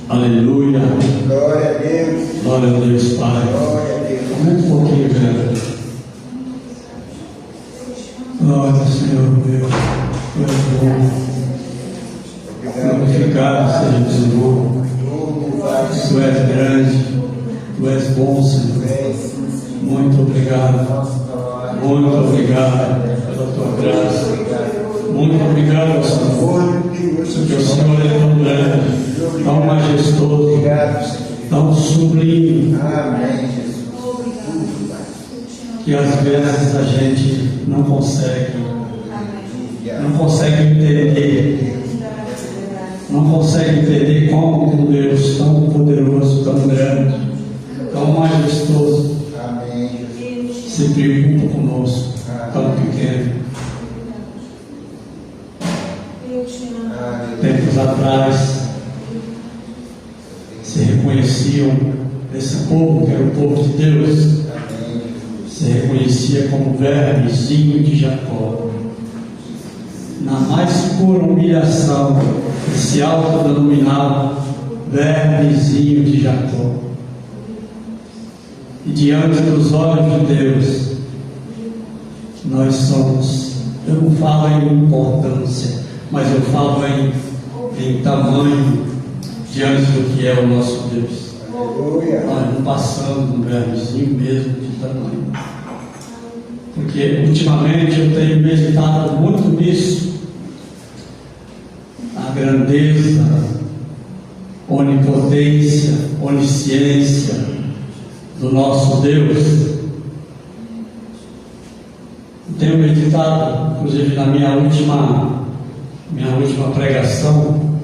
Aleluia. Glória a Deus. Glória a Deus, Pai. Glória a Deus. Aumenta um pouquinho, velho. Glória, Senhor Deus. Tu és bom. Glorificado seja o Senhor. Tu és grande. Tu és bom, Senhor. Muito obrigado. Muito obrigado pela tua graça. Muito obrigado, Senhor. Porque o Senhor é tão grande, tão majestoso, tão sublime. Amém, Jesus. Que às vezes a gente não consegue entender. Não consegue entender como um Deus tão poderoso, tão grande, tão majestoso se preocupa conosco, tão pequeno. Tempos atrás se reconheciam, esse povo que era o povo de Deus, se reconhecia como vermezinho de Jacó. Na mais pura humilhação, se autodenominava vermezinho de Jacó. E diante dos olhos de Deus, nós somos, eu não falo em importância, mas eu falo em tamanho diante do que é o nosso Deus. Nós não passamos um vermezinho mesmo de tamanho. Porque ultimamente eu tenho meditado muito nisso. A grandeza, onipotência, onisciência do nosso Deus. Tenho meditado, inclusive na minha última pregação,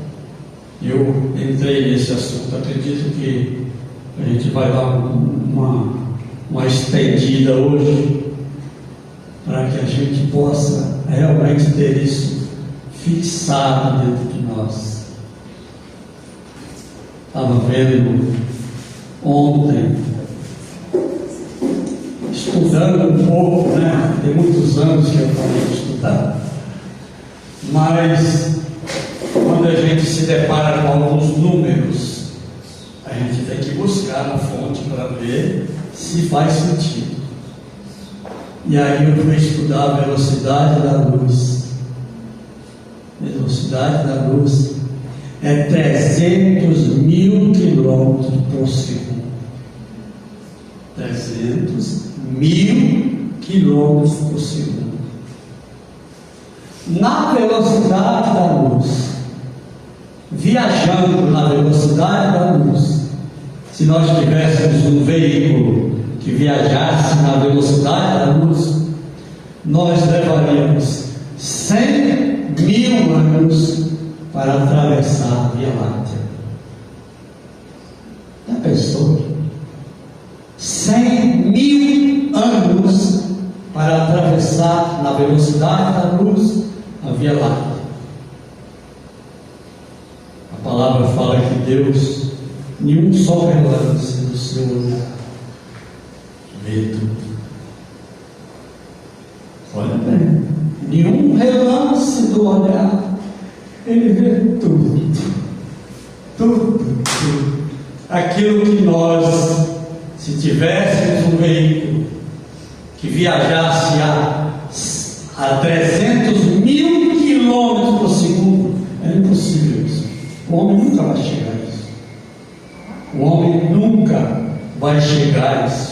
eu entrei nesse assunto. Acredito que a gente vai dar uma estendida hoje, para que a gente possa realmente ter isso fixado dentro de nós. Estava vendo ontem, estudando um pouco, né? Tem muitos anos que eu parei de estudar, mas quando a gente se depara com alguns números, a gente tem que buscar na fonte para ver se faz sentido. E aí eu fui estudar a velocidade da luz. Velocidade da luz é 300 mil quilômetros por segundo. 300 mil quilômetros por segundo. Na velocidade da luz, viajando na velocidade da luz, se nós tivéssemos um veículo que viajasse na velocidade da luz, nós levaríamos 100 mil anos para atravessar a Via Láctea. Já pensou? 100 mil anos para atravessar na velocidade da luz a Via Láctea. A palavra fala que Deus, nenhum só relance do seu olhar vê tudo. Olha bem, nenhum relance do olhar, ele vê tudo. Tudo. Aquilo que nós, se tivéssemos um veículo que viajasse a 300 mil quilômetros por segundo, é impossível isso. O homem nunca vai chegar a isso. O homem nunca vai chegar a isso.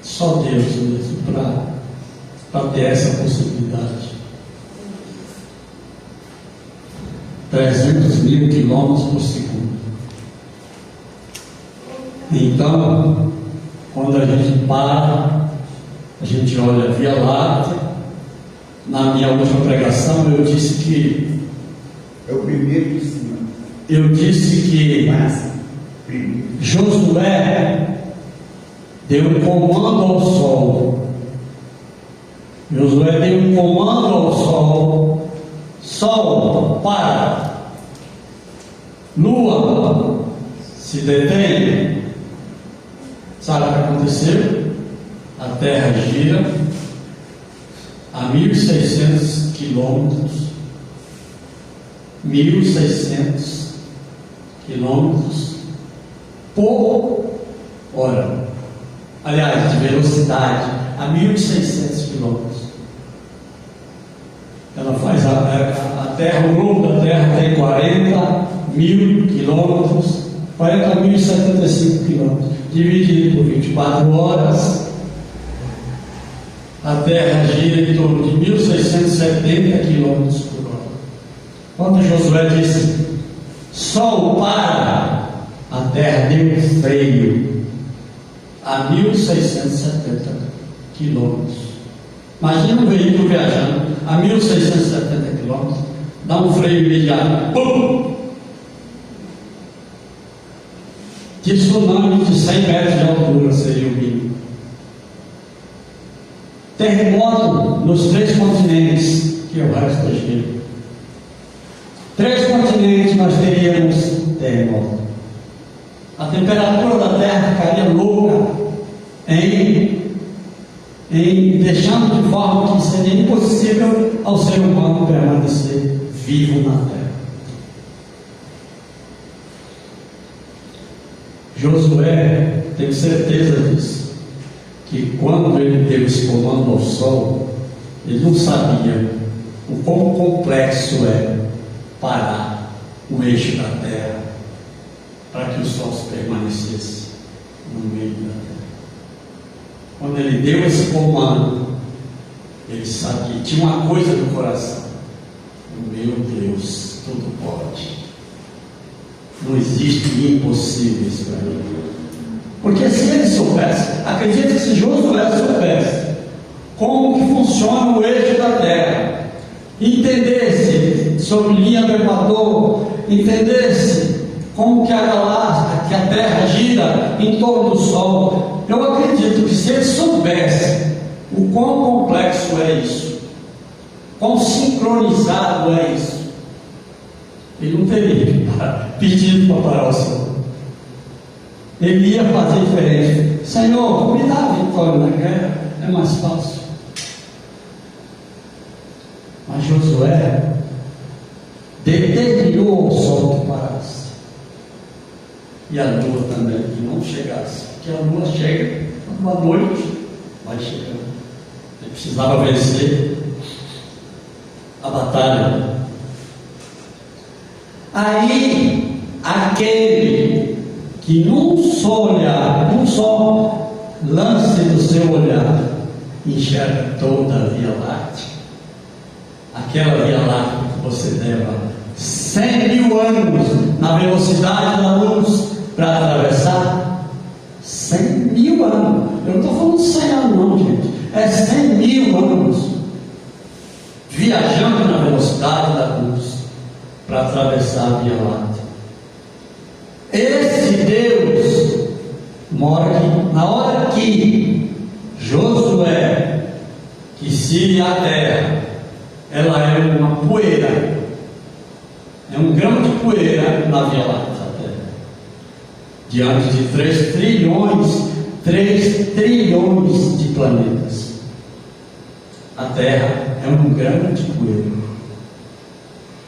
Só Deus mesmo para ter essa possibilidade. 300 mil quilômetros por segundo. Então, quando a gente para, a gente olha a Via Láctea. Na minha última pregação eu disse que é o primeiro de cima. Eu disse que Josué deu um comando ao sol. Josué deu um comando ao sol. Sol, para. Lua, se detém. Sabe o que aconteceu? A terra gira a 1.600 quilômetros, 1.600 quilômetros por hora. Aliás, de velocidade, a 1.600 quilômetros. Ela faz a Terra, o globo da Terra tem 40.000 quilômetros, 40.075 quilômetros, dividido por 24 horas. A Terra gira em torno de 1.670 quilômetros por hora. Quando Josué disse, Sol para, a Terra deu um freio a 1.670 quilômetros. Imagina um veículo viajando a 1.670 quilômetros, dá um freio imediato, pum! Que tsunami de 100 metros de altura seria o mínimo. Terremoto nos 3 continentes, que é o resto da gente. 3 continentes nós teríamos terremoto. A temperatura da Terra ficaria louca deixando de forma que seria impossível ao ser humano permanecer vivo na Terra. Josué tem certeza disso, que quando ele deu esse comando ao Sol, ele não sabia o quão complexo é parar o eixo da Terra para que o Sol permanecesse no meio da Terra. Quando ele deu esse comando, ele sabia, tinha uma coisa no coração: meu Deus, tudo pode. Não existe impossíveis para mim. Porque se ele soubesse, acredito que se Josué soubesse como que funciona o eixo da Terra, entendesse sobre linha do Equador, entendesse como que a galáxia, que a Terra gira em torno do Sol, eu acredito que se ele soubesse o quão complexo é isso, quão sincronizado é isso, ele não teria pedido para parar o Sol. Ele ia fazer diferente. Senhor, me dá a vitória na guerra, é mais fácil. Mas Josué determinou o Sol que parasse, e a lua também, que não chegasse, porque a lua chega uma noite, vai chegando. Ele precisava vencer a batalha. Aí, aquele que num só olhar, num só lance do seu olhar, enxerga toda a Via Láctea, aquela Via Láctea que você leva 100.000 anos na velocidade da luz para atravessar, 100.000 anos, eu não estou falando de 100 anos não, gente, é 100.000 anos, viajando na velocidade da luz para atravessar a Via Láctea. Esse Deus mora aqui. Na hora que Josué, que se a terra, ela é uma poeira, é um grão de poeira na Via Láctea da Terra, diante de 3 trilhões de planetas. A Terra é um grão de poeira.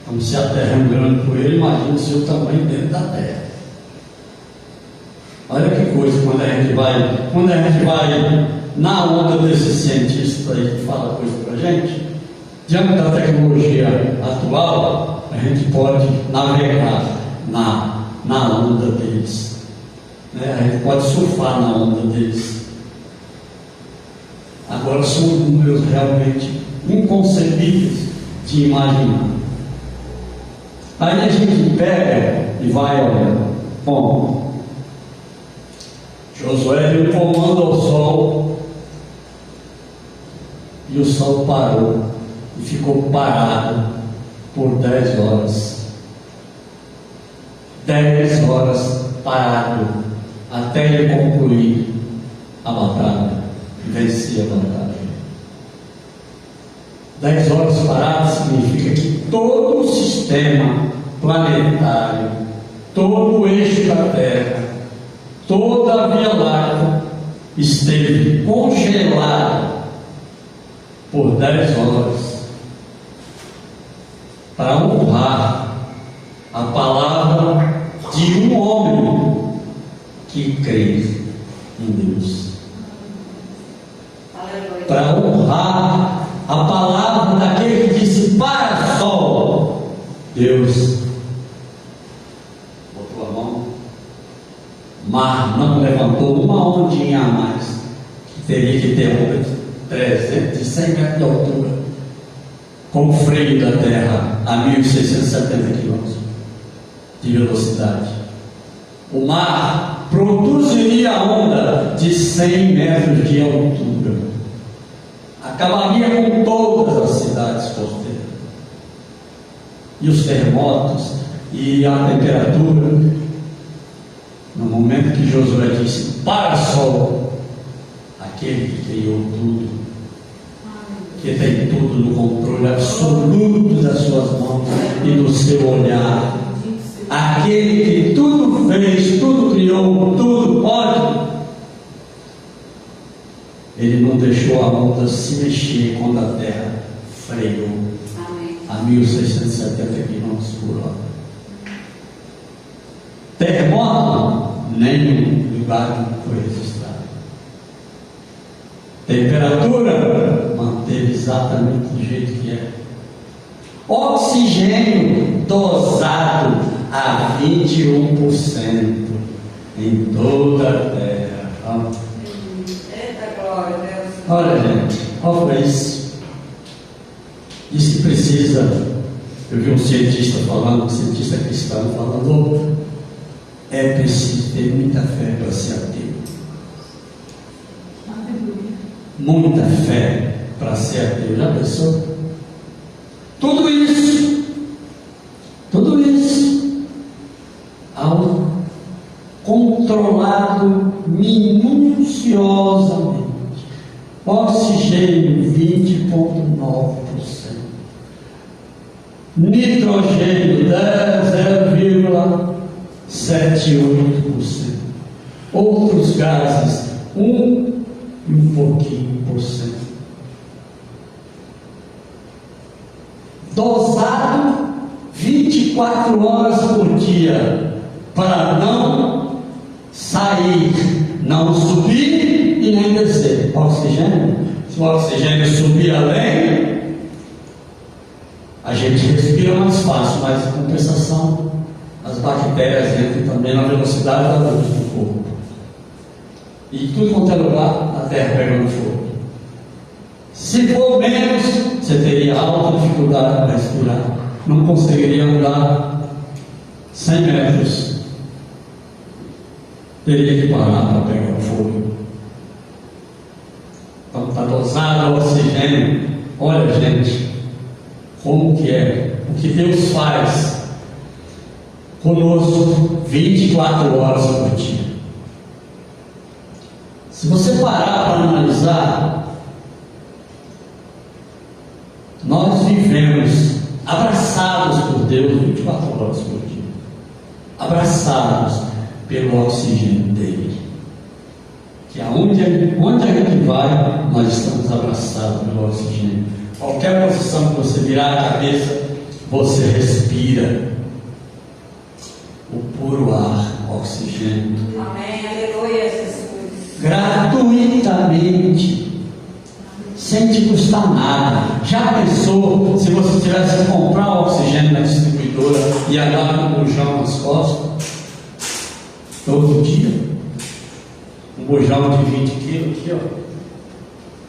Então, se a Terra é um grão de poeira, imagine o seu tamanho dentro da Terra. Olha que coisa, quando a gente vai na onda desses cientistas aí que fala coisa pra gente, diante da tecnologia atual, a gente pode navegar na onda deles, né? A gente pode surfar na onda deles. Agora são números realmente inconcebíveis de imaginar. Aí a gente pega e vai olhando. Bom, Josué deu comando ao Sol, e o Sol parou e ficou parado por 10 horas. 10 horas parado até ele concluir a batalha e vencer a batalha. 10 horas parado significa que todo o sistema planetário, todo o eixo da Terra, toda a Via Láctea esteve congelada por 10 horas para honrar a palavra de um homem que crê em Deus. Para honrar a palavra daquele que disse: para sol, Deus botou a mão, mar não levantou uma ondinha a mais, que teria que ter onda de 100 metros de altura, com o freio da terra a 1.670 km de velocidade. O mar produziria onda de 100 metros de altura, acabaria com todas as cidades costeiras, e os terremotos e a temperatura. No momento que Josué disse: para sol, aquele que criou tudo, que tem tudo no controle absoluto das suas mãos e do seu olhar, aquele que tudo fez, tudo criou, tudo pode, ele não deixou a onda se mexer quando a terra freou a 1.670 km por hora. Terremoto, nenhum lugar foi registrado. Temperatura, manteve exatamente do jeito que é. Oxigênio dosado a 21% em toda a terra. Eita glória, Deus. Olha, gente, olha para isso. Isso que precisa. Eu vi um cientista falando, um cientista cristão falando: é preciso ter muita fé para ser ateu. Muita fé para ser ateu. Já pensou? Tudo isso controlado minuciosamente. Oxigênio 20,9%, nitrogênio 0,78%, outros gases 1 e um pouquinho por cento. Dosado 24 horas por dia, para não sair, não subir e nem descer. Oxigênio, se o oxigênio subir além, a gente respira mais fácil, mas em compensação, as bactérias entram também na velocidade da luz do corpo. E tudo quanto é lugar, a terra pegando fogo. Se for menos, você teria alta dificuldade para respirar. Não conseguiria andar 100 metros. Teria que parar para pegar o fogo. Então está dosado o oxigênio. Olha, gente, como que é? O que Deus faz conosco 24 horas por dia. Se você parar para analisar, nós vivemos abraçados por Deus 24 horas por dia, abraçados pelo oxigênio dele, que onde a gente vai, nós estamos abraçados pelo oxigênio. Qualquer posição que você virar a cabeça, você respira o puro ar, oxigênio. Amém, aleluia, Jesus. Gratuitamente, sem te custar nada. Já pensou se você tivesse que comprar oxigênio na distribuidora e andar com um bujão nas costas todo dia? Um bujão de 20 quilos aqui, ó,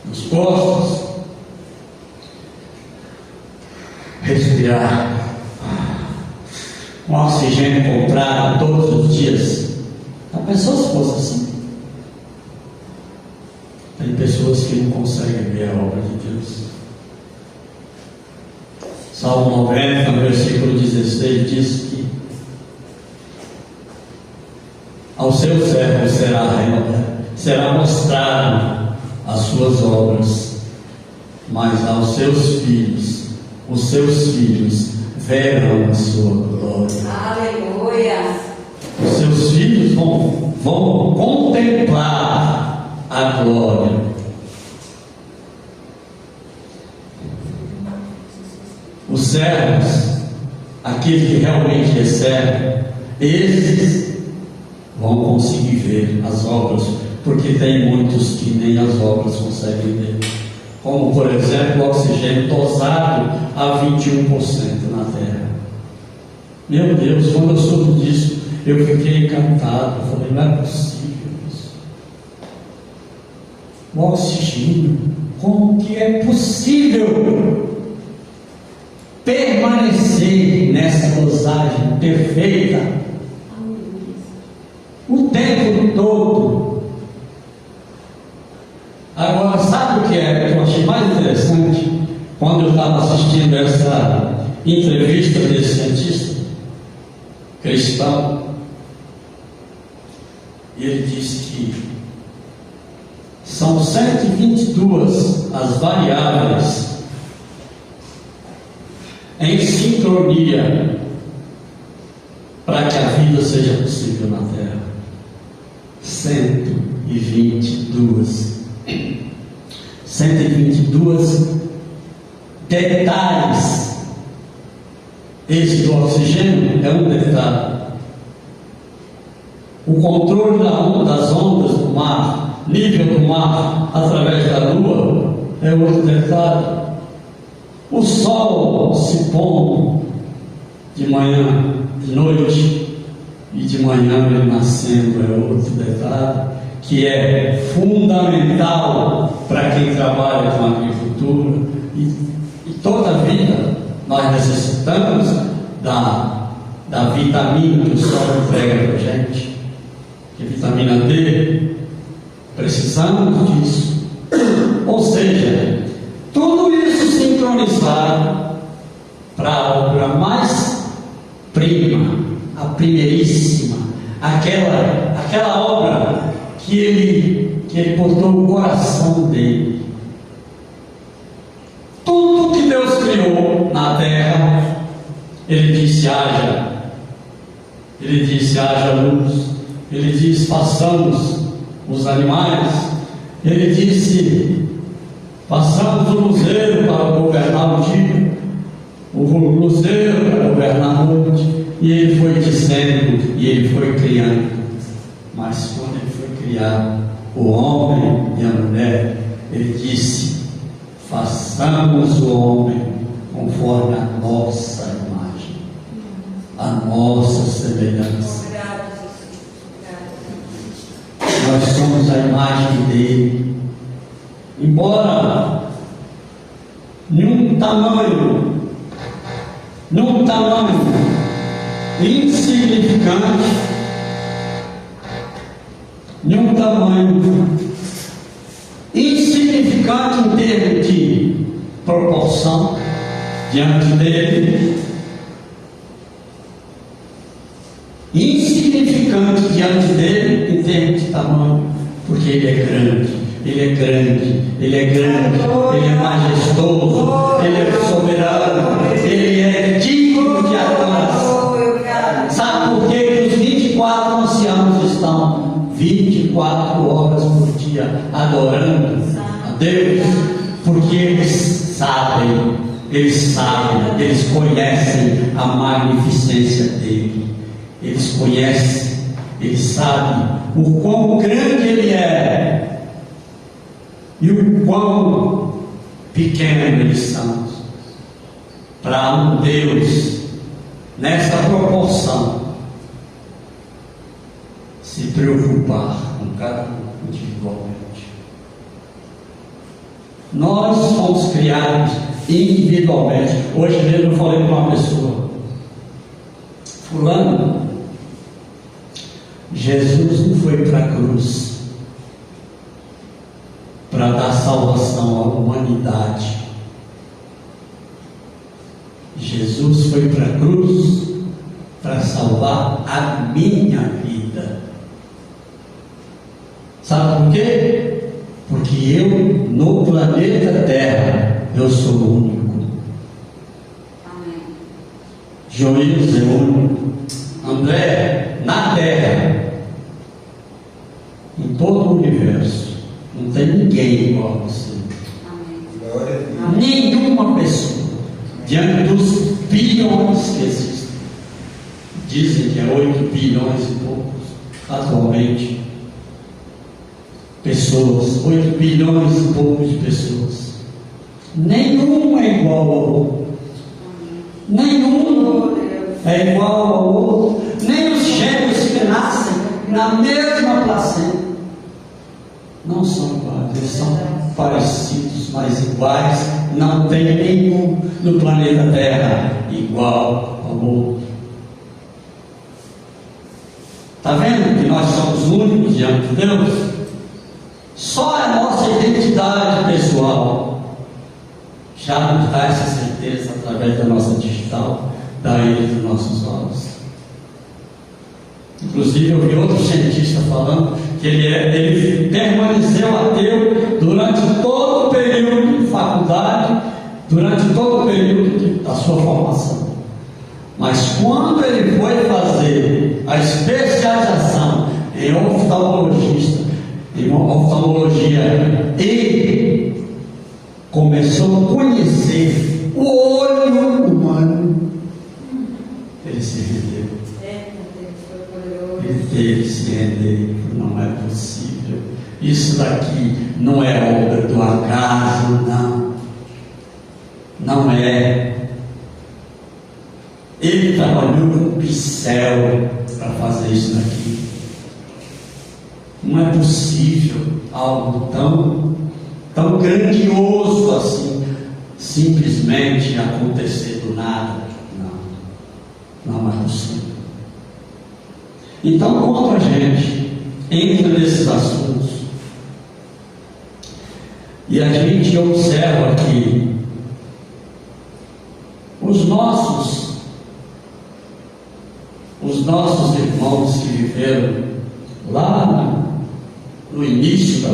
nas costas. Respirar com oxigênio comprado todos os dias. Já pensou se fosse assim? Tem pessoas que não conseguem ver a obra de Deus. Salmo 90, no versículo 16, diz que ao seu servo será mostrado as suas obras, mas aos seus filhos, os seus filhos verão a sua glória. Aleluia. Os seus filhos vão contemplar a glória. servos, aqueles que realmente recebem, esses vão conseguir ver as obras, porque tem muitos que nem as obras conseguem ver. Como, por exemplo, o oxigênio dosado a 21% na Terra. Meu Deus, quando eu soube disso, eu fiquei encantado. Eu falei, não é possível isso. O oxigênio, como que é possível permanecer nessa dosagem perfeita o tempo todo? Agora, sabe o que eu achei mais interessante? Quando eu estava assistindo essa entrevista desse cientista cristão, ele disse que são 122 as variáveis em sincronia para que a vida seja possível na Terra. 122 detalhes. Esse do oxigênio é um detalhe. O controle das ondas do mar, nível do mar através da lua, é outro detalhe. O sol se pondo de manhã, de noite, e de manhã ele nascendo, é outro detalhe, que é fundamental para quem trabalha com agricultura. E toda a vida nós necessitamos da vitamina que o sol entrega para a gente, que é vitamina D. Precisamos disso. Ou seja, tudo isso sincronizado para a obra mais prima, a primeiríssima, aquela obra que ele botou no coração dele. Tudo que Deus criou na terra, ele disse haja. Ele disse haja luz. Ele disse façamos os animais. Ele disse façamos o luzeiro para governar o dia, o luzeiro para governar a noite. E ele foi dizendo, e ele foi criando. Mas quando ele foi criar o homem e a mulher, ele disse: façamos o homem conforme a nossa imagem, a nossa semelhança. Nós somos a imagem dele. Embora num tamanho insignificante, em termos de proporção diante dele, insignificante diante dele em termos de tamanho, porque ele é grande, ele é majestoso, ele é soberano, ele é digno de adoração. Sabe por que os 24 anciãos estão 24 horas por dia adorando a Deus? Porque eles sabem, eles conhecem a magnificência dele, eles conhecem, eles sabem o quão grande ele é e o quão pequeno eles são para um Deus nessa proporção se preocupar com cada um individualmente. Nós fomos criados individualmente. Hoje mesmo eu falei para uma pessoa: fulano, Jesus não foi para a cruz para dar salvação à humanidade. Jesus foi para a cruz para salvar a minha vida. Sabe por quê? Porque eu, no planeta Terra, eu sou o único. Amém. Joilson é único. André, na Terra, em todo o universo, não tem ninguém igual a você. Amém. Glória a Deus. Amém. Nenhuma pessoa. diante dos bilhões que existem. Dizem que é 8 bilhões e poucos atualmente. Pessoas, 8 bilhões e poucos de pessoas. Nenhum é igual ao outro. Nenhum é igual ao outro. Nem os gêmeos que nascem na mesma placenta não são iguais, eles são parecidos, mas iguais não tem nenhum no planeta Terra igual ao outro. Está vendo que nós somos únicos diante de Deus? Só a nossa identidade pessoal já nos dá essa certeza através da nossa digital, da ilha dos nossos olhos. Inclusive eu vi outro cientista falando que ele permaneceu ateu durante todo o período de faculdade, durante todo o período da sua formação. Mas quando ele foi fazer a especialização em oftalmologia e começou a conhecer o olho humano, ele se rendeu. Ele teve que se render. Não é possível. Isso daqui não é obra do acaso, não. Não é. Ele trabalhou com pincel para fazer isso daqui. Não é possível algo tão grandioso assim simplesmente acontecer do nada. Não é possível. Então, quando a gente entra nesses assuntos e a gente observa que os nossos irmãos que viveram lá no início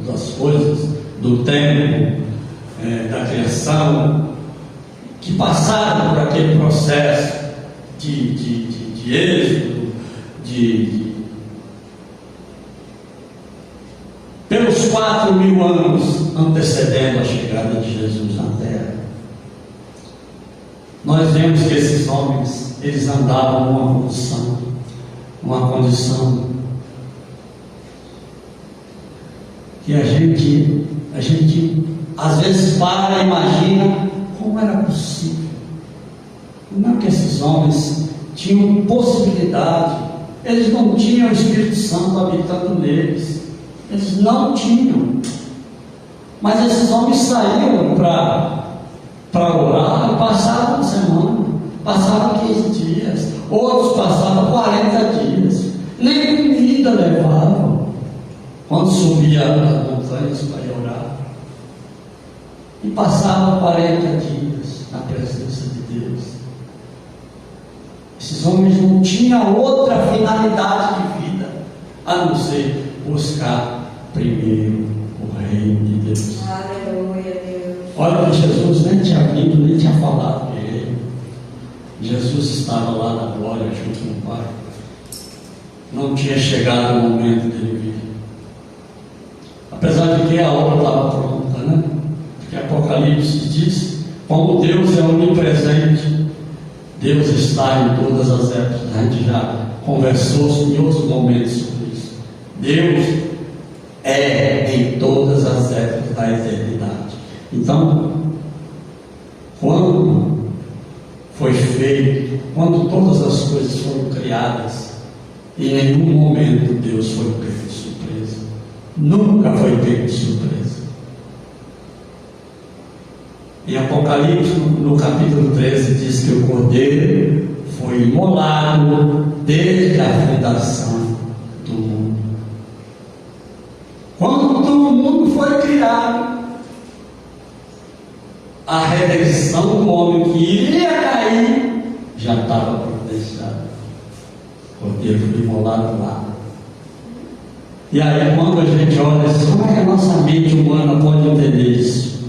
das coisas, do tempo, da criação, que passaram por aquele processo de êxodo, pelos 4.000 anos antecedendo a chegada de Jesus na Terra, nós vemos que esses homens, eles andavam numa condição que a gente às vezes para e imagina como era possível. Como é que esses homens tinham possibilidade? Eles não tinham o Espírito Santo habitando neles. Eles não tinham. Mas esses homens saíam para orar e passavam uma semana, passavam 15 dias, outros passavam 40 dias, nem comida levavam quando subia as montanhas para ir orar, e passavam 40 dias na presença de Deus. Esses homens não tinham outra finalidade de vida a não ser buscar primeiro o reino de Deus. Aleluia, Deus. Olha que Jesus nem tinha vindo, nem tinha falado com ele. Jesus estava lá na glória junto com o Pai. Não tinha chegado o momento dele vir. Apesar de que a obra estava pronta, né? Porque Apocalipse diz: como Deus é onipresente, Deus está em todas as épocas. A gente já conversou em outros momentos sobre isso. Deus é em todas as épocas da eternidade. Então, quando foi feito, quando todas as coisas foram criadas, em nenhum momento Deus foi pego de surpresa. Nunca foi pego de surpresa. Em Apocalipse, no capítulo 13, diz que o Cordeiro foi imolado desde a fundação do mundo. Quando o mundo foi criado, a redenção do homem que iria cair já estava providenciada. O Cordeiro foi imolado lá. E aí, quando a gente olha, como é que a nossa mente humana pode entender isso?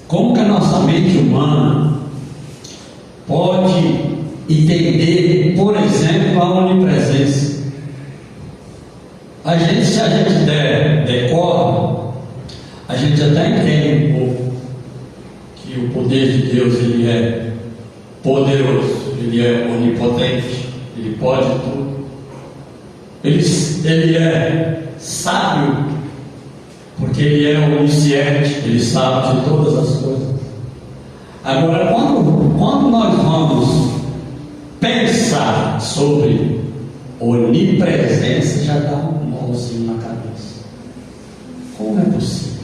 Como que a nossa mente humana pode entender, por exemplo, a onipresença? Se a gente der gente até entende um pouco que o poder de Deus, ele é poderoso, ele é onipotente, ele pode tudo. Ele é sábio, porque ele é onisciente, ele sabe de todas as coisas. Agora, quando nós vamos pensar sobre onipresença, já dá um nozinho na cabeça. Como é possível?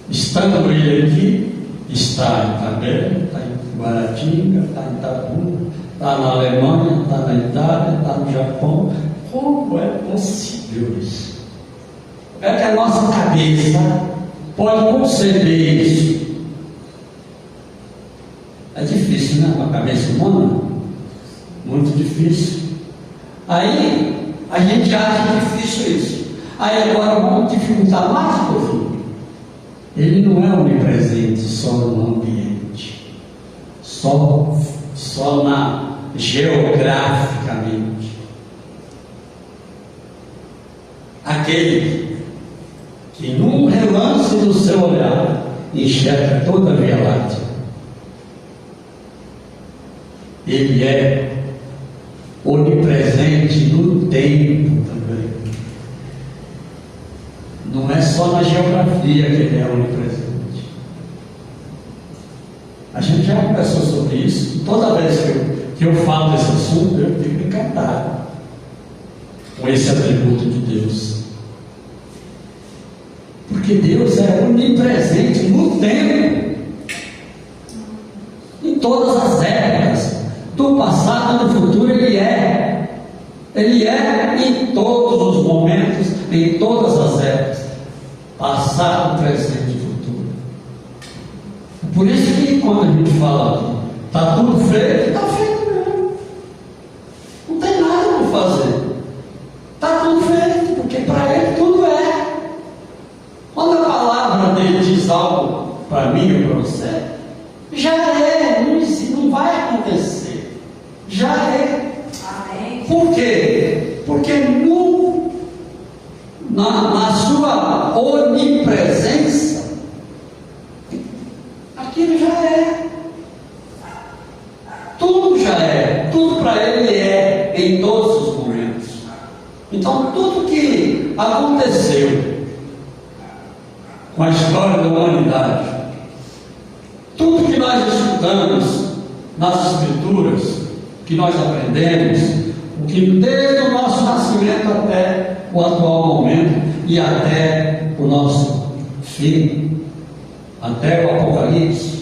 Estando ele aqui, está em Itabela, está em Guaratinga, está em Itabuna, está na Alemanha, está na Itália, está no Japão. Como é possível isso? É que a nossa cabeça pode conceber isso. É difícil, né? Uma cabeça humana, muito difícil. Aí a gente acha difícil isso. Aí agora vamos dificultar mais um pouquinho. Ele não é onipresente só no ambiente, só geograficamente. Aquele que num relance do seu olhar enxerga toda a Via Láctea, ele é onipresente no tempo também. Não é só na geografia que ele é onipresente. A gente já conversou sobre isso, e toda vez que eu falo desse assunto, eu fico encantado com esse atributo de Deus. Porque Deus é onipresente no tempo, em todas as épocas, do passado e do futuro. Ele é em todos os momentos, em todas as épocas, passado, presente e futuro. Por isso que quando a gente fala aqui, está tudo feito, está feito mesmo. Não tem nada para fazer. Está tudo feito, porque para ele tudo é. Quando a palavra dele diz algo para mim ou para você, já é, não vai acontecer. Já é. Amém. Por quê? Porque na sua onipresença, aquilo já é. Tudo já é. Tudo para ele é em todos os momentos. Então, tudo que aconteceu com a história da humanidade, tudo que nós estudamos nas Escrituras, que nós aprendemos, o que desde o nosso nascimento até o atual momento e até o nosso fim, até o Apocalipse,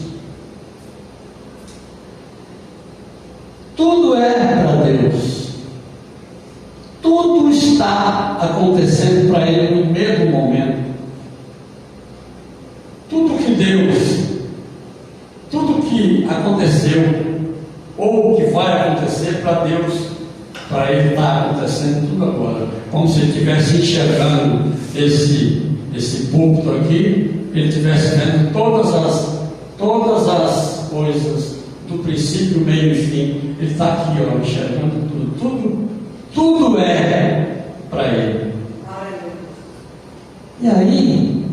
tudo é para Deus. Tudo está acontecendo para Ele no mesmo momento. Tudo que aconteceu ou que vai acontecer para Deus, para Ele está acontecendo tudo agora, como se Ele estivesse enxergando esse púlpito aqui, Ele estivesse vendo todas as coisas do princípio, meio e fim. Ele está aqui, ó, enxergando tudo é para Ele. E aí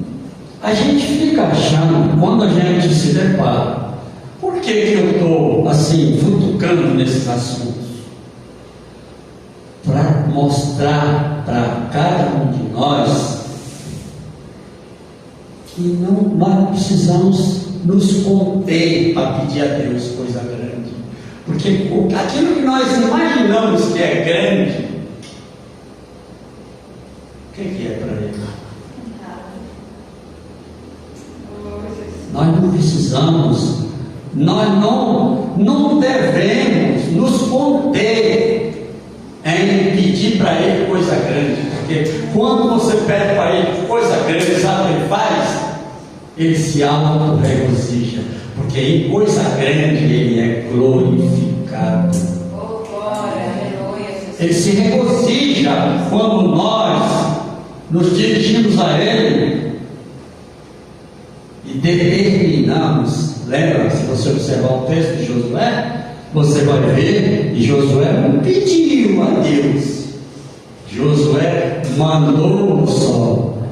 a gente fica achando, quando a gente se depara, por que eu estou assim, futucando nesses assuntos? Para mostrar para cada um de nós que nós precisamos nos conter para pedir a Deus coisa grande. Porque aquilo que nós imaginamos que é grande, o que é para Ele? Nós não precisamos, nós não devemos nos conter em pedir para Ele coisa grande, porque quando você pede para Ele coisa grande, sabe o que Ele faz? Ele se auto-regozija, porque em coisa grande Ele é glorificado. Ele se regozija quando nós nos dirigimos a Ele e determinamos. Lembra, se você observar o texto de Josué, você vai ver que Josué não pediu a Deus, Josué mandou o sol.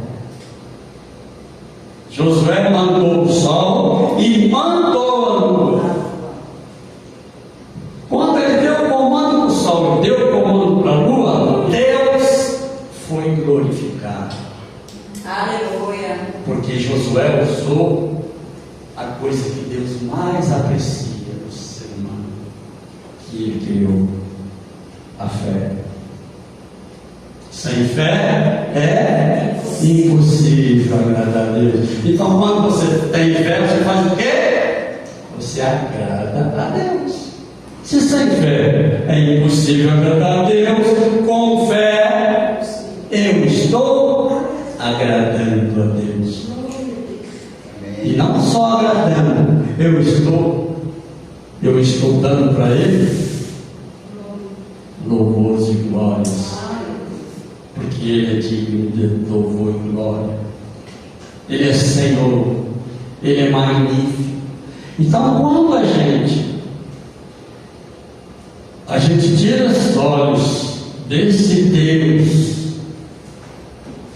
a fé. Sem fé é impossível agradar a Deus. Então, quando você tem fé, você faz o quê? Você agrada a Deus. Se sem fé é impossível agradar a Deus, com fé eu estou agradando a Deus. E não só agradando, eu estou dando para Ele louvores e glórias. Porque Ele é digno de louvor e glória. Ele é Senhor. Ele é magnífico. Então, quando a gente tira os olhos desse Deus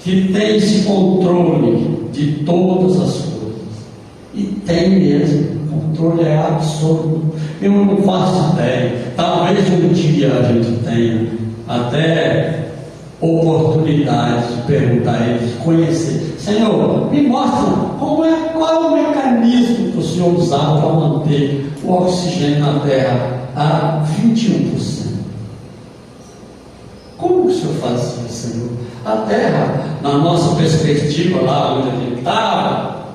que tem esse controle de todas as coisas, e tem mesmo, o controle é absoluto. Eu não faço ideia. Talvez um dia a gente tenha até oportunidade de perguntar a Ele, de conhecer. Senhor, me mostra qual é o mecanismo que o Senhor usava para manter o oxigênio na Terra a 21%. Como que o Senhor fazia, Senhor? A Terra, na nossa perspectiva, lá onde a gente estava,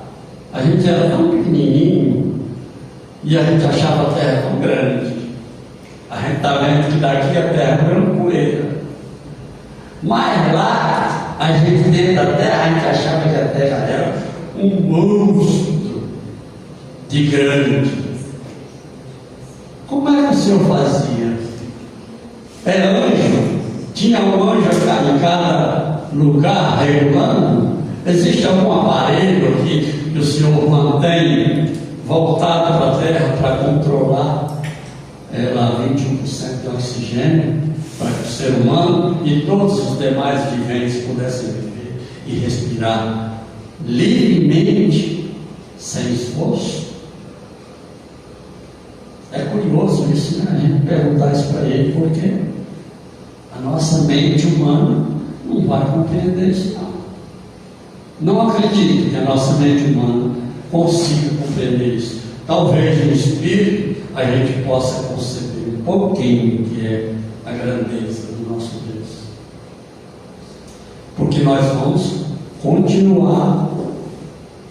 a gente era tão pequenininho e a gente achava a Terra tão grande. A gente está vendo que daqui a Terra é uma poeira. Mas lá, a gente dentro da Terra, a gente achava que a Terra era um monstro de grande. Como é que o Senhor fazia? É anjo? Tinha um anjo em cada lugar regulando? Existe algum aparelho aqui que o Senhor mantém voltado para a Terra para controlar ela 21% de oxigênio, para que o ser humano e todos os demais viventes pudessem viver e respirar livremente, sem esforço? É curioso isso, né? A gente perguntar isso para Ele, porque a nossa mente humana não vai compreender isso, não. Não acredito que a nossa mente humana consiga compreender isso. Talvez no espírito a gente possa conceber um pouquinho que é a grandeza do nosso Deus. Porque nós vamos continuar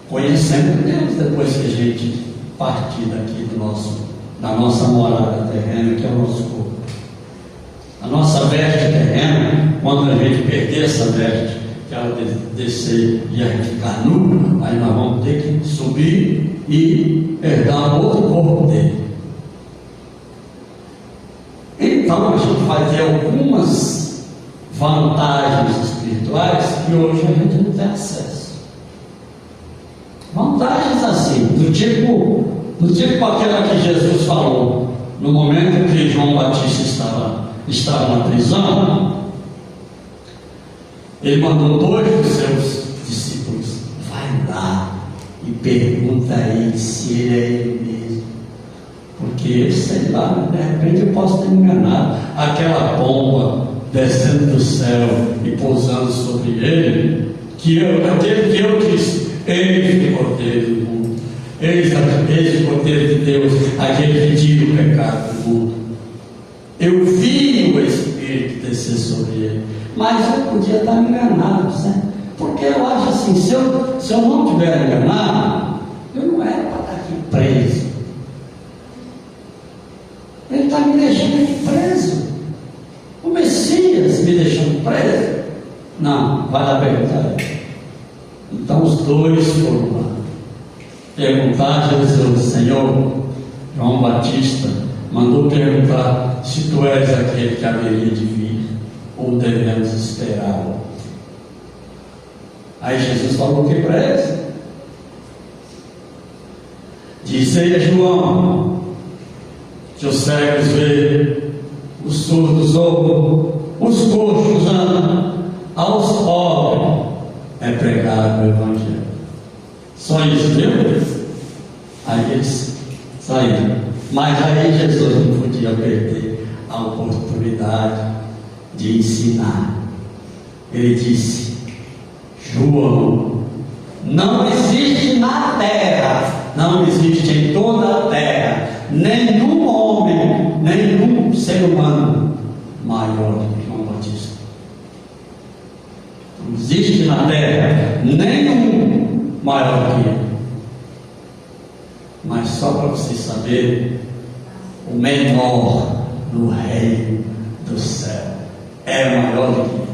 conhecendo Deus depois que a gente partir daqui da nossa morada terrena, que é o nosso corpo. A nossa veste terrena, quando a gente perder essa veste, que ela descer e a gente ficar nu, aí nós vamos ter que subir e herdar outro corpo dele. Então a gente vai ter algumas vantagens espirituais que hoje a gente não tem acesso. Vantagens assim, do tipo aquela que Jesus falou no momento que João Batista estava na prisão. Ele mandou 2 dos seus discípulos: vai lá e pergunta a ele se ele é ele mesmo, porque sei lá, de repente eu posso ter enganado. Aquela pomba descendo do céu e pousando sobre ele, aquele que eu disse: eis o Cordeiro do mundo, eis o Cordeiro de Deus, aquele que tira o pecado do mundo. Eu vi o Espírito descer sobre ele, mas eu podia estar enganado, certo? Porque eu acho assim, se eu não estiver enganado, eu não era para estar aqui preso. Ele está me deixando aqui preso. O Messias me deixando preso? Não, vai lá perguntar. Então os 2 foram lá perguntar a Jesus. Senhor, João Batista mandou perguntar se tu és aquele que haveria de vir, ou devemos esperar outro. Aí Jesus falou o que para eles? Dizei a João que os cegos veem, os surdos ouvem, os coxos andam, aos pobres é pregado o Evangelho. Só isso, viu? Aí eles saíram. Mas aí Jesus não podia perder a oportunidade de ensinar. Ele disse: João, não existe na terra, não existe em toda a terra, nenhum homem, nenhum ser humano maior maior do que João Batista. Não existe na terra nenhum maior que ele. Mas só para vocês saberem, o menor no reino do céu é maior do que ele.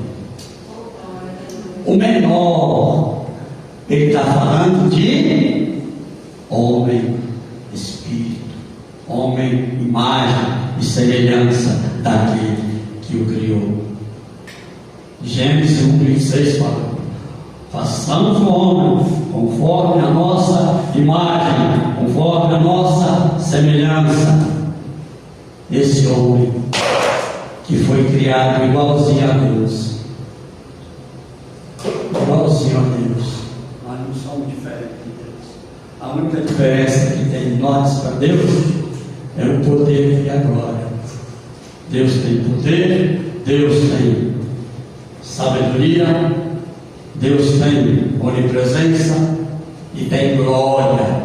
O menor, ele está falando de homem, espírito, homem, imagem e semelhança daquele que o criou. Gênesis 1:26 fala: façamos o homem conforme a nossa imagem, conforme a nossa semelhança. Esse homem que foi criado igualzinho a Deus. Igualzinho a Deus. Nós não somos diferentes de Deus. A única diferença que tem de nós para Deus é o poder e a glória. Deus tem poder, Deus tem sabedoria, Deus tem onipresença e tem glória.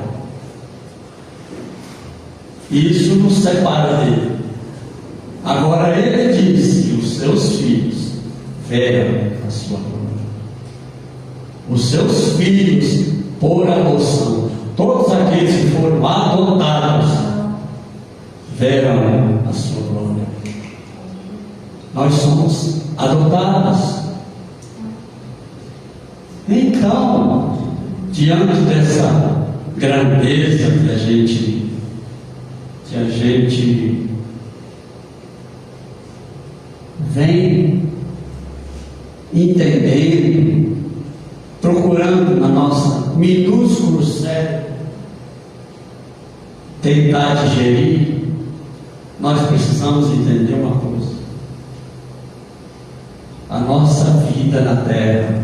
Isso nos separa dele. Agora ele diz que os seus filhos verão a sua glória. Os seus filhos por adoção, todos aqueles que foram adotados, verão a sua glória. Nós somos adotados. Então, diante dessa grandeza que a gente vem entendendo, procurando na nossa minúsculo cérebro tentar digerir, nós precisamos entender uma coisa: a nossa vida na terra,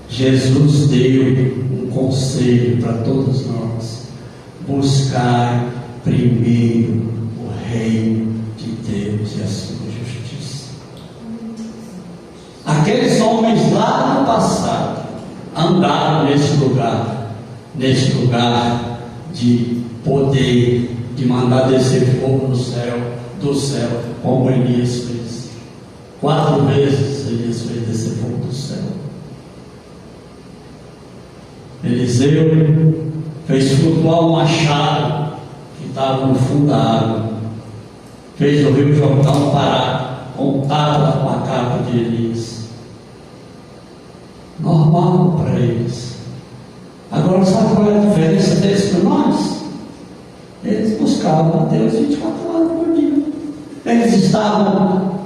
Jesus deu um conselho para todos nós: buscar primeiro o reino de Deus e a sua justiça. Aqueles homens lá no passado andaram nesse lugar de poder, de mandar descer fogo do céu, como Elias fez. 4 vezes Elias fez descer fogo do céu. Eliseu fez flutuar um machado que estava no fundo da água, fez o rio Jordão parar, contava com a capa de Elias. Normal para eles. Agora, sabe qual é a diferença deles para nós? Eles buscavam a Deus 24 horas por dia. Eles estavam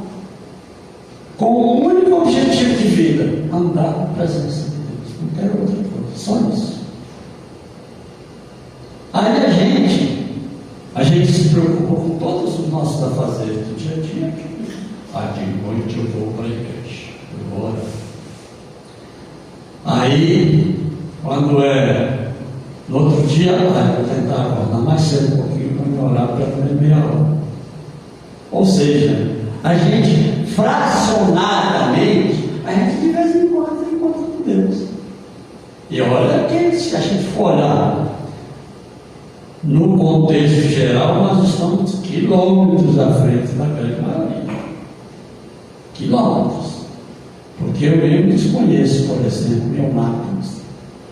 com um único objetivo de vida: andar na presença de Deus. Não quero outra coisa, só isso. Aí a gente se preocupa com todos os nossos afazeres do dia a dia. De noite eu vou para a igreja, eu vou orar. Aí, quando no outro dia, eu vou tentar acordar mais cedo um pouquinho para me orar pelo menos meia hora. Ou seja, a gente fracionadamente, a gente de vez em quando encontra com Deus. E olha que se a gente for olhar no contexto geral, nós estamos quilômetros à frente da grande maioria. Quilômetros. Porque eu mesmo desconheço, por exemplo, meu Marcos,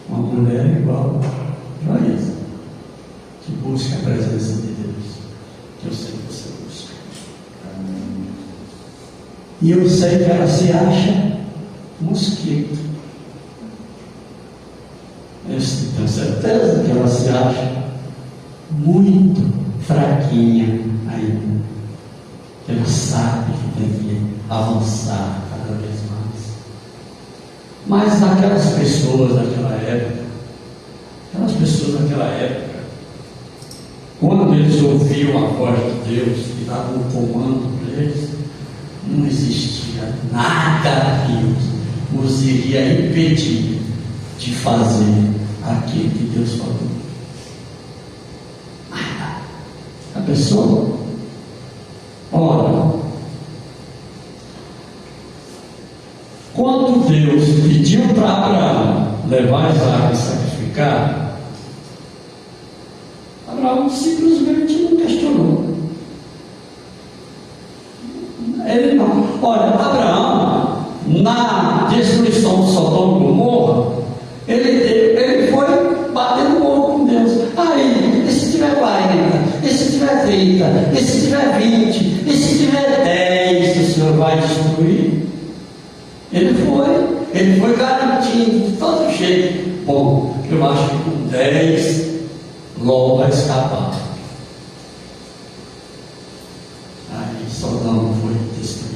uma mulher igual a Joísa, que busca a presença de Deus, que eu sei que você busca. E eu sei que ela se acha mosquito. Eu tenho certeza que ela se acha muito fraquinha ainda. Ela sabe que tem que avançar cada vez mais. Mas aquelas pessoas daquela época, quando eles ouviam a voz de Deus que dava um comando para eles, não existia nada que os iria impedir de fazer aquilo que Deus falou. A pessoa, ora, quando Deus pediu para Abraão levar Isaac e sacrificar, Abraão simplesmente não questionou. Ele não. Olha, Abraão, na destruição de Sodoma e Gomorra, ele foi bater no corpo com Deus. Aí, e se tiver 40, e se tiver 30, e se tiver 20, e se tiver 10, o Senhor vai destruir? Ele foi garantindo de todo jeito. Bom, eu acho que com 10 Ló vai escapar. Aí Sodoma foi destruída.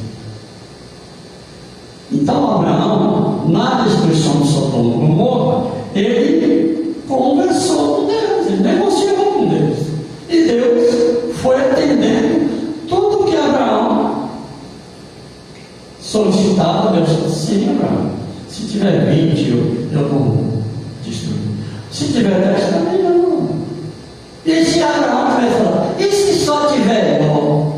Então Abraão, na destruição de Sodoma e Gomorra, ele conversou com Deus, ele negociou com Deus. E Deus foi atendendo tudo que Abraão solicitava. Deus disse: sim, Abraão, se tiver 20, eu não destruir. Se tiver 10, também não. E se Abraão tivesse falado: e se só tiver Ló?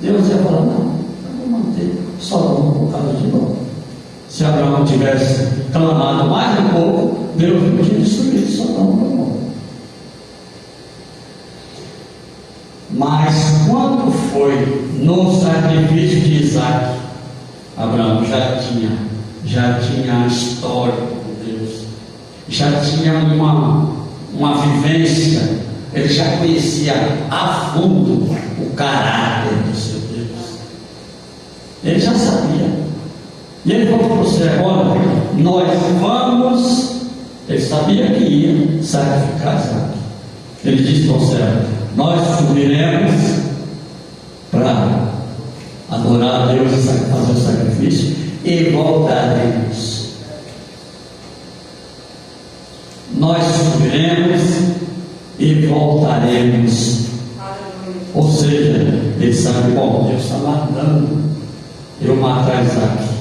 Deus ia falar: não, eu vou manter Sodoma por causa de Ló. Se Abraão tivesse clamado mais um pouco, Deus não tinha destruído Sodoma e Gomorra. Mas quando foi no sacrifício de Isaac, Abraão já tinha a história com Deus, já tinha uma vivência, ele já conhecia a fundo o caráter do seu Deus. Ele já sabia. E ele falou para você: olha, nós vamos. Ele sabia que ia sacrificar Isaac. Ele disse para o servo: nós subiremos para adorar a Deus e fazer o sacrifício e voltaremos. Nós subiremos e voltaremos. Ou seja, ele sabe: bom, Deus está mandando eu matar Isaac.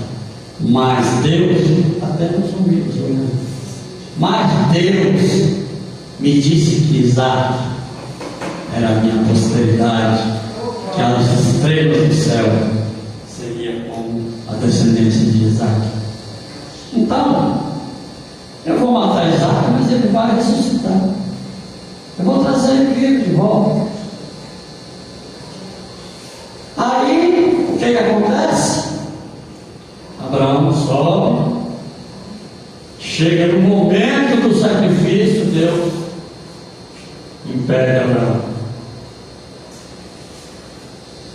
Mas Deus, até nos humildes, mas Deus me disse que Isaac era a minha posteridade, que as estrelas do céu seria como a descendência de Isaac. Então, eu vou matar Isaac, mas ele vai ressuscitar. Eu vou trazer ele vivo de volta. Aí, o que acontece? Abraão sobe, chega no momento do sacrifício, Deus impede Abraão.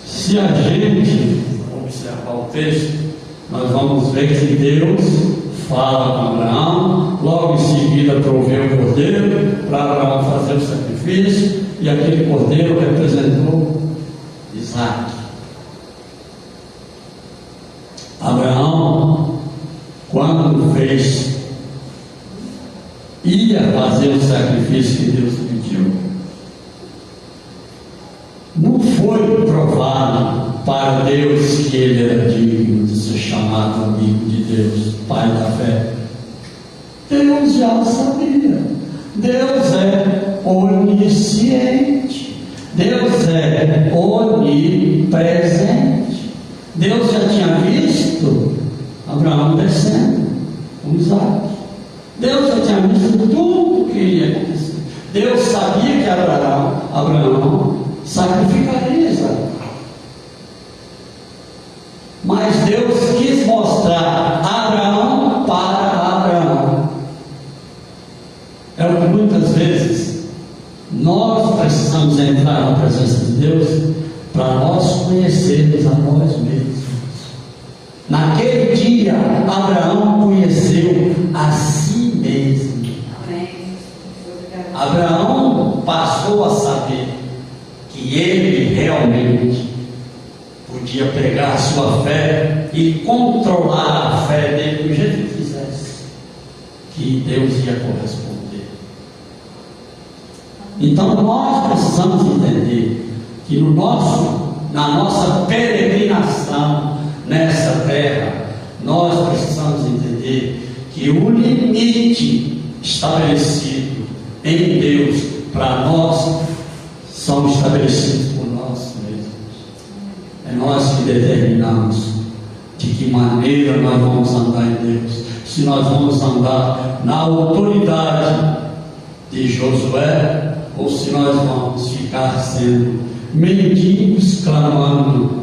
Se a gente observar o texto, nós vamos ver que Deus fala com Abraão, logo em seguida proveu o cordeiro para Abraão fazer o sacrifício, e aquele cordeiro representou Isaac. Abraão, quando ia fazer o sacrifício que Deus pediu, não foi provado para Deus que ele era digno de ser chamado amigo de Deus, pai da fé. Deus já sabia. Deus é onisciente. Deus é onipresente. Deus já tinha visto Abraão descendo com Isaac. Deus já tinha visto tudo o que ia acontecer. Deus sabia que Abraão sacrificaria Isaac. Mas Deus quis mostrar Abraão para Abraão. É o que muitas vezes nós precisamos entrar na presença de Deus para nós conhecermos a nós mesmos. Naquele dia, Abraão conheceu a si mesmo. Abraão passou a saber que ele realmente podia pegar a sua fé e controlar a fé dele do jeito que quisesse, que Deus ia corresponder. Então nós precisamos entender que na nossa peregrinação nessa terra, nós precisamos entender que o limite estabelecido em Deus para nós são estabelecidos por nós mesmos. É nós que determinamos de que maneira nós vamos andar em Deus. Se nós vamos andar na autoridade de Josué, ou se nós vamos ficar sendo mendigos clamando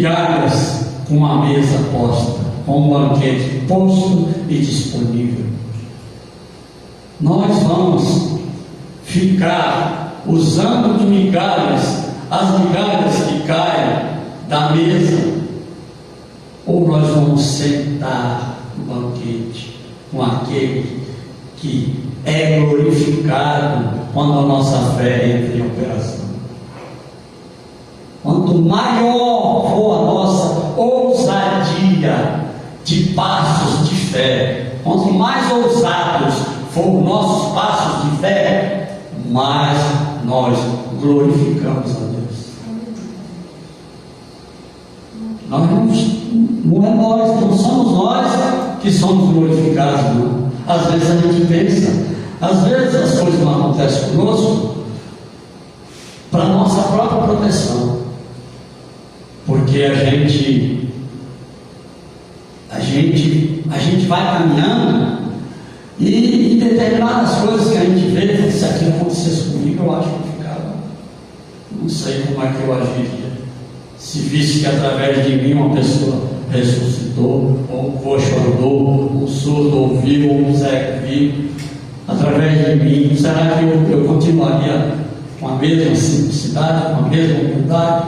migalhas com a mesa posta, com o banquete posto e disponível. Nós vamos ficar usando de migalhas, as migalhas que caem da mesa, ou nós vamos sentar no banquete com aquele que é glorificado quando a nossa fé entra em operação. Quanto maior for a nossa ousadia de passos de fé, quanto mais ousados for os nossos passos de fé, mais nós glorificamos a Deus. Não somos nós que somos glorificados, não. Às vezes a gente pensa, às vezes as coisas não acontecem conosco para nossa própria proteção, porque a gente vai caminhando e em determinadas coisas que a gente vê, se aquilo acontecesse comigo, eu acho que eu ficava, não sei como é que eu agiria. Se visse que através de mim uma pessoa ressuscitou, ou um coxo andou, um surdo ouviu, ou um cego viu, através de mim, será que eu continuaria com a mesma simplicidade, com a mesma humildade,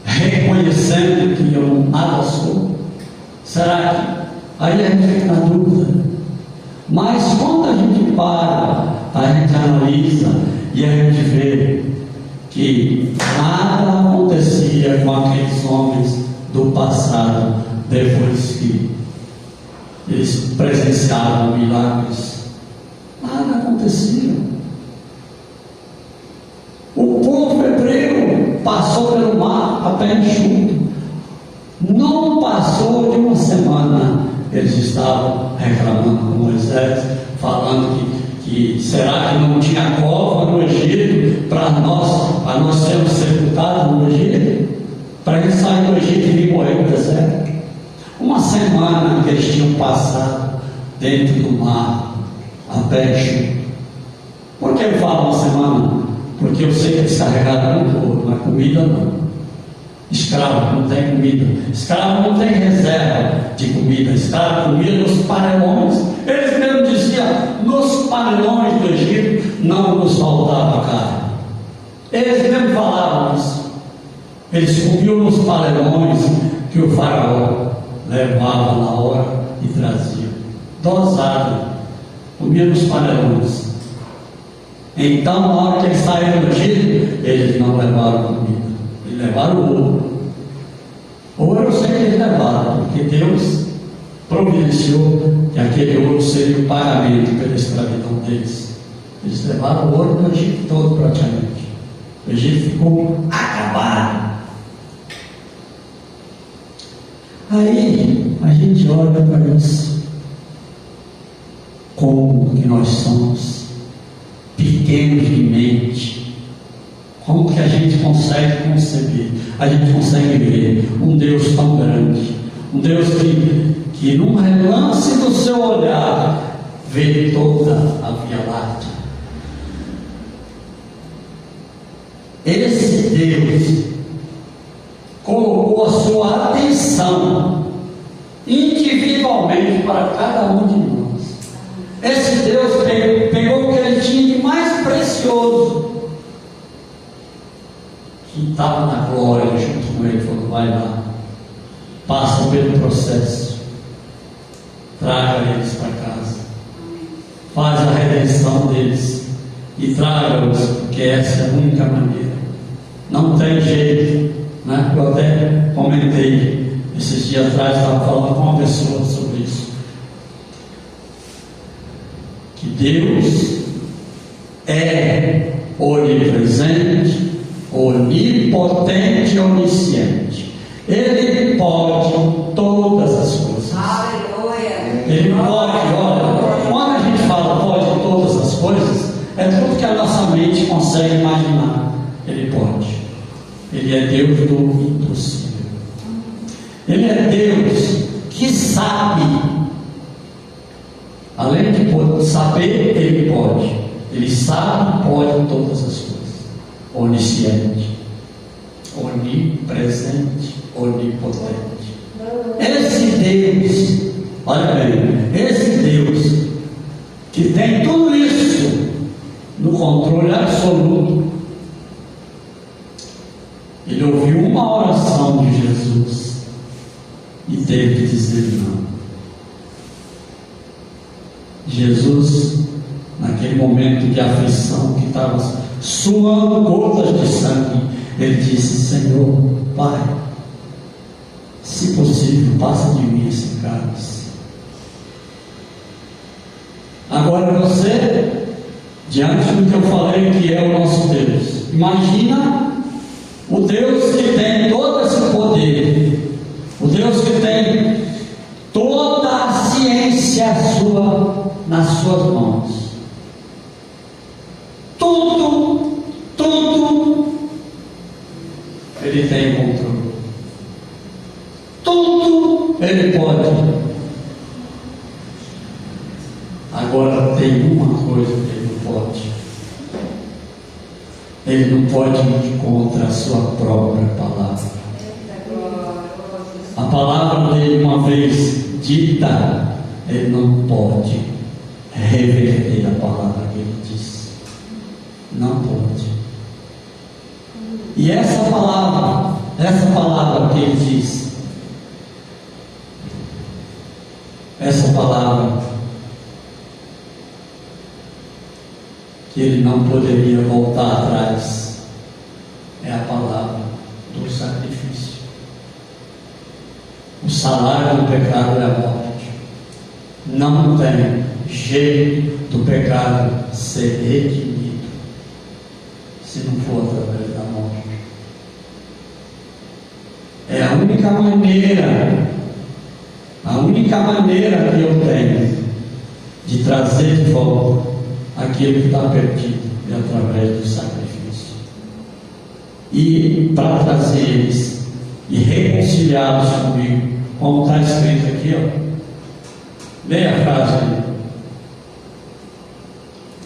reconhecendo que eu nada sou? Será que aí a gente fica na dúvida? Mas quando a gente para, a gente analisa e a gente vê que nada acontecia com aqueles homens do passado depois que eles presenciaram milagres, nada acontecia. O povo hebreu passou pelo mar a pé enxuto. Não passou de uma semana, eles estavam reclamando com Moisés, falando que será que não tinha cova no Egito para nós sermos sepultados no Egito? Para eles saírem do Egito e vir morrer no deserto. Uma semana que eles tinham passado dentro do mar a pé enxuto. Por que eu falo uma semana? Porque eu sei que eles carregaram muito ouro, mas comida não. Escravo não tem comida, escravo não tem reserva de comida, escravo comia nos panelões. Eles mesmo diziam, nos panelões do Egito não nos faltava carne. Eles mesmo falavam isso. Eles comiam nos panelões que o faraó levava na hora e trazia, dosado, comia nos panelões. Então, na hora que eles saíram do Egito, eles não levaram comida. Eles levaram ouro. Ouro eu sei que eles levaram, porque Deus providenciou que aquele ouro seria o pagamento pela escravidão deles. Eles levaram o ouro do Egito todo praticamente. O Egito ficou acabado. Aí a gente olha para isso, como que nós somos pequenos de mente. Como que a gente consegue conceber, a gente consegue ver um Deus tão grande, um Deus que num relance do seu olhar vê toda a Via Láctea. Esse Deus colocou a sua atenção individualmente para cada um de nós. Esse Deus pegou o que ele tinha de mais precioso, que estava na glória junto com ele, falou: vai lá, passa pelo processo, traga eles para casa, faz a redenção deles e traga-os, porque essa é a única maneira. Não tem jeito, né? Eu até comentei esses dias atrás, estava falando com uma pessoa sobre isso, que Deus é onipresente, onipotente e onisciente. Ele pode todas as coisas. Aleluia. Ele pode, olha, quando a gente fala pode todas as coisas, é tudo que a nossa mente consegue imaginar. Ele pode. Ele é Deus do impossível. Ele é Deus que sabe. Além de saber, ele pode. Ele sabe e pode todas as coisas. Onisciente, onipresente onipotente. Esse Deus, olha bem, esse Deus que tem tudo isso no controle absoluto, ele ouviu uma oração de Jesus e teve que dizer não. Jesus, naquele momento de aflição, que estava suando gotas de sangue, ele disse: Senhor, Pai, se possível, passa de mim esse cálice. Agora você, diante do que eu falei que é o nosso Deus, imagina o Deus que tem todo esse poder, o Deus que tem toda a ciência sua nas suas mãos. Tudo Ele tem controle. Tudo Ele pode. Agora tem uma coisa que Ele não pode. Ele não pode ir contra a sua própria palavra. A palavra dele, uma vez dita, ele não pode reverter a palavra que ele disse. Não pode. E essa palavra que ele disse, essa palavra que ele não poderia voltar atrás, é a palavra do sacrifício. O salário do pecado é a morte. Não tem jeito do pecado ser redimido se não for através da morte. É a única maneira que eu tenho de trazer de volta aquilo que está perdido, é através do sacrifício. E para trazer eles e reconciliá-los comigo, como está escrito aqui, ó. Leia a frase ali.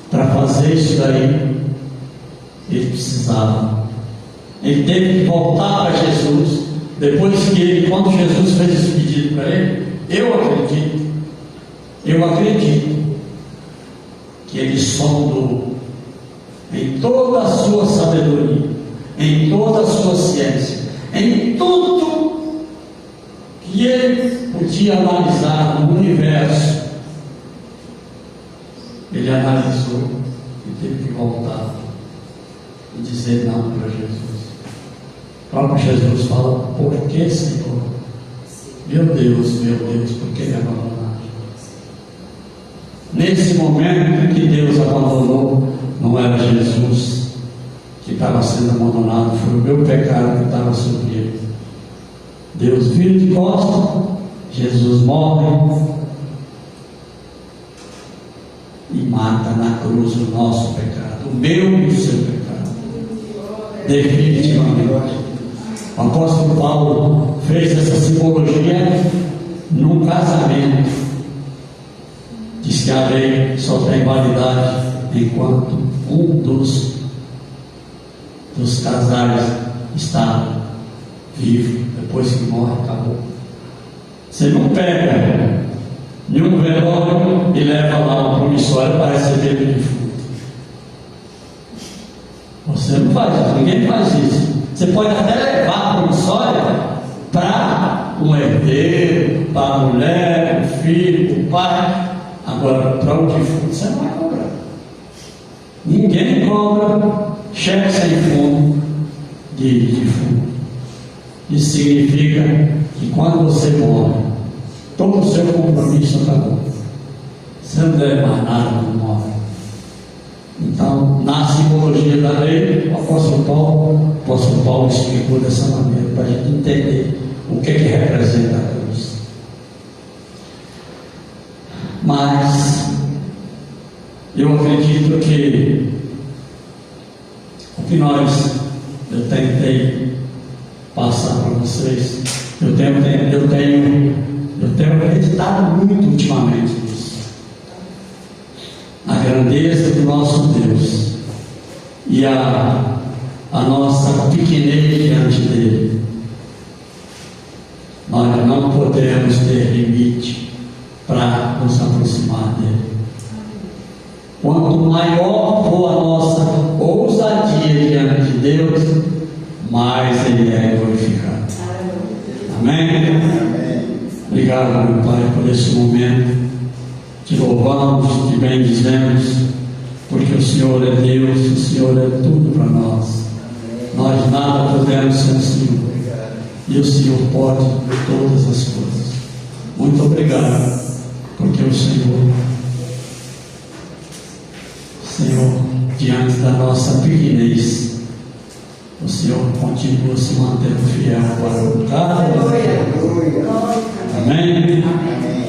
Para fazer isso daí, ele precisava. Ele teve que voltar para Jesus. Depois que ele, quando Jesus fez esse pedido para ele, eu acredito que ele sondou em toda a sua sabedoria, em toda a sua ciência, em tudo que ele podia analisar no universo. Ele analisou e teve que voltar e dizer não para Jesus. O próprio Jesus fala: por que, Senhor? Meu Deus, por que me abandonaste? Nesse momento que Deus abandonou, não era Jesus que estava sendo abandonado, foi o meu pecado que estava sobre ele. Deus vira de costas, Jesus morre e mata na cruz o nosso pecado, o meu e o seu pecado, definitivamente. O apóstolo Paulo fez essa simbologia num casamento. Diz que a lei só tem validade enquanto um dos casais está vivo. Depois que morre, acabou. Você não pega nenhum velório e leva lá um promissório para receber o defunto. Você não faz isso, ninguém faz isso. Você pode até levar a promissória para um herdeiro, para a mulher, o filho, o pai. Agora, para o defunto, você não vai cobrar. Ninguém cobra cheque sem fundo de defunto. Isso significa que quando você morre, todo o seu compromisso acabou. Você não deve mais nada quando morre. Então, na simbologia da lei, o apóstolo Paulo explicou dessa maneira, para a gente entender o que representa a cruz. Mas eu acredito que o que eu tentei passar para vocês, eu tenho acreditado muito ultimamente nisso. A grandeza do nosso Deus e a nossa pequenez diante dele. podemos ter limite para nos aproximar dele. Quanto maior for a nossa ousadia diante de Deus, mais Ele é glorificado. Amém? Amém. Obrigado, meu Pai, por esse momento. Te louvamos, te bendizemos, porque o Senhor é Deus, o Senhor é tudo para nós. Nós nada podemos sem o Senhor. E o Senhor pode todas as coisas. Muito obrigado, porque o Senhor, diante da nossa pequenez, o Senhor continua se mantendo fiel para o cada. Aleluia. Amém? Amém.